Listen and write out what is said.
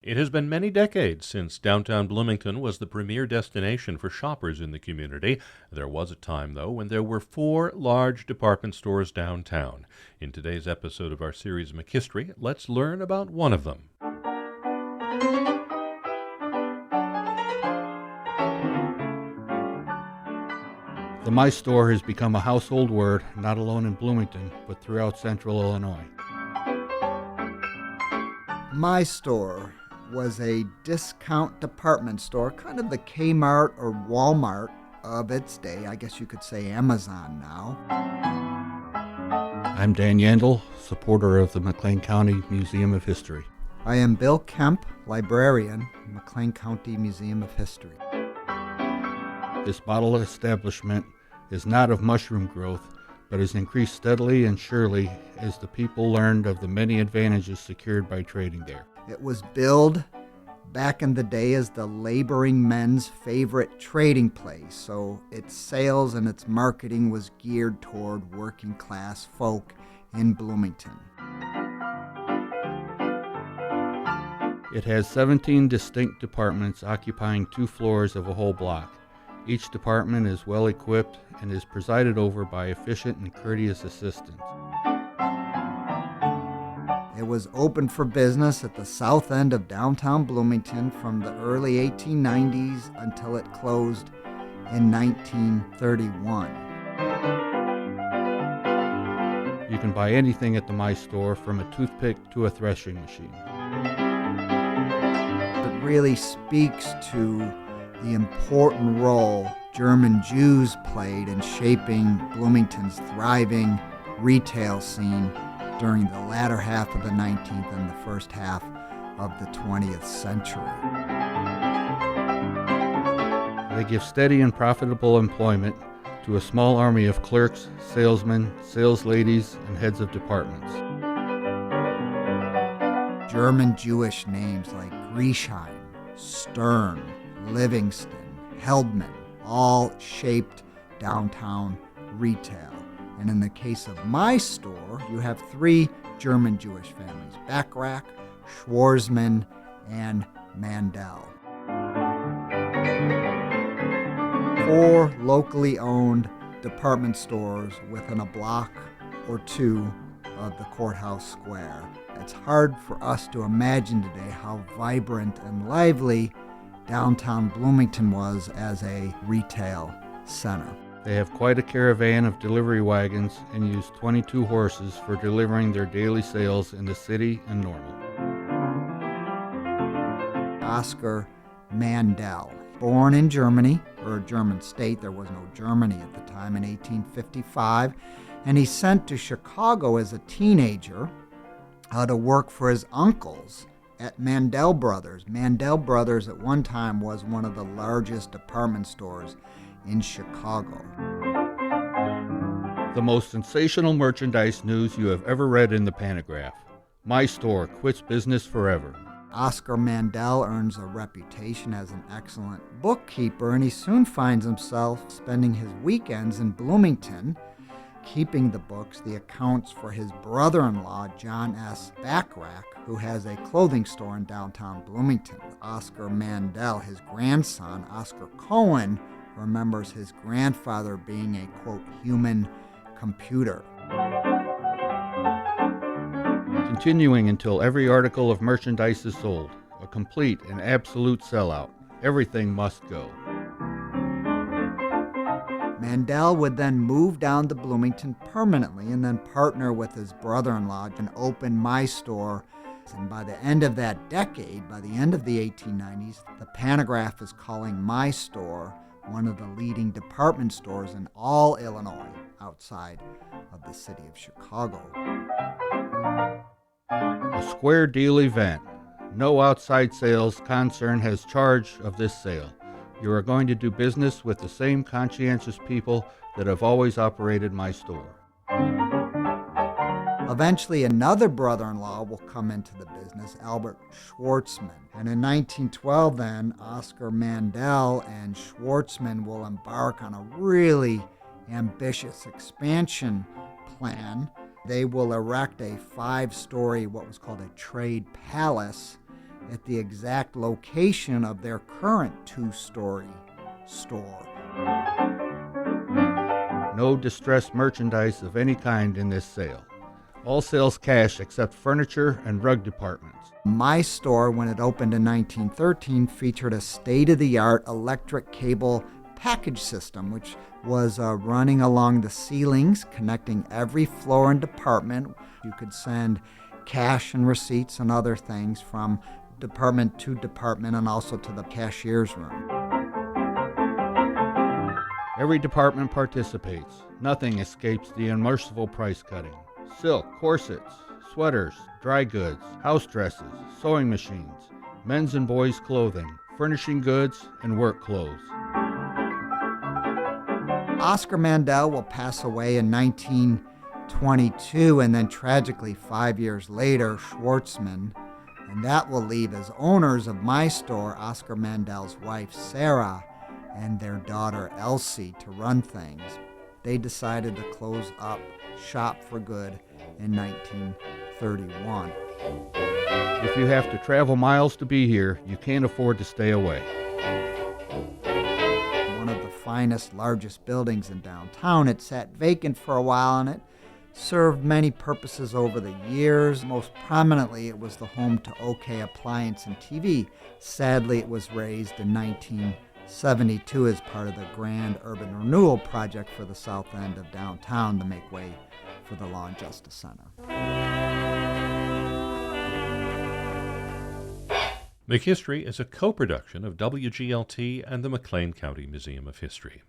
It has been many decades since downtown Bloomington was the premier destination for shoppers in the community. There was a time, though, when there were 4 large department stores downtown. In today's episode of our series McHistory, let's learn about one of them. The My Store has become a household word, not alone in Bloomington, but throughout central Illinois. My Store was a discount department store, kind of the Kmart or Walmart of its day. I guess you could say Amazon now. I'm Dan Yandel, supporter of the McLean County Museum of History. I am Bill Kemp, librarian, McLean County Museum of History. This model establishment is not of mushroom growth, but has increased steadily and surely as the people learned of the many advantages secured by trading there. It was billed back in the day as the laboring men's favorite trading place, so its sales and its marketing was geared toward working class folk in Bloomington. It has 17 distinct departments occupying 2 floors of a whole block. Each department is well equipped and is presided over by efficient and courteous assistants. It was open for business at the south end of downtown Bloomington from the early 1890s until it closed in 1931. You can buy anything at the My Store, from a toothpick to a threshing machine. It really speaks to the important role German Jews played in shaping Bloomington's thriving retail scene during the latter half of the 19th and the first half of the 20th century. They give steady and profitable employment to a small army of clerks, salesmen, sales ladies, and heads of departments. German Jewish names like Griesheim, Stern, Livingston, Heldman all shaped downtown retail. And in the case of My Store, you have 3 German Jewish families, Bachrach, Schwarzman, and Mandel. 4 locally owned department stores within a block or 2 of the courthouse square. It's hard for us to imagine today how vibrant and lively downtown Bloomington was as a retail center. They have quite a caravan of delivery wagons and use 22 horses for delivering their daily sales in the city and Normal. Oscar Mandel, born in Germany, or a German state, there was no Germany at the time, in 1855, and he's sent to Chicago as a teenager to work for his uncles at Mandel Brothers. Mandel Brothers at one time was one of the largest department stores in Chicago. The most sensational merchandise news you have ever read in the Panagraph. My Store quits business forever. Oscar Mandel earns a reputation as an excellent bookkeeper, and he soon finds himself spending his weekends in Bloomington, keeping the books, the accounts for his brother-in-law, John S. Bachrach, who has a clothing store in downtown Bloomington. Oscar Mandel, his grandson, Oscar Cohen, remembers his grandfather being a, quote, human computer. Continuing until every article of merchandise is sold. A complete and absolute sellout. Everything must go. Mandel would then move down to Bloomington permanently and then partner with his brother-in-law and open My Store. And by the end of that decade, by the end of the 1890s, the Panagraph is calling My Store one of the leading department stores in all Illinois outside of the city of Chicago. A square deal event. No outside sales concern has charge of this sale. You are going to do business with the same conscientious people that have always operated My Store. Eventually, another brother-in-law will come into the business, Albert Schwartzman. And in 1912, then, Oscar Mandel and Schwartzman will embark on a really ambitious expansion plan. They will erect a 5-story, what was called a trade palace at the exact location of their current two-story store. No distressed merchandise of any kind in this sale. All sales cash except furniture and rug departments. My store, when it opened in 1913, featured a state-of-the-art electric cable package system, which was running along the ceilings, connecting every floor and department. You could send cash and receipts and other things from department to department and also to the cashier's room. Every department participates. Nothing escapes the unmerciful price cutting. Silk, corsets, sweaters, dry goods, house dresses, sewing machines, men's and boys' clothing, furnishing goods, and work clothes. Oscar Mandel will pass away in 1922, and then tragically 5 years later, Schwartzman, and that will leave as owners of my store Oscar Mandel's wife Sarah and their daughter Elsie to run things. They decided to close up shop for good in 1931. If you have to travel miles to be here, you can't afford to stay away. One of the finest, largest buildings in downtown. It sat vacant for a while, and it served many purposes over the years. Most prominently, it was the home to OK Appliance and TV. Sadly, it was razed in 1972 as part of the grand urban renewal project for the south end of downtown to make way for the Law and Justice Center. Make History is a co-production of WGLT and the McLean County Museum of History.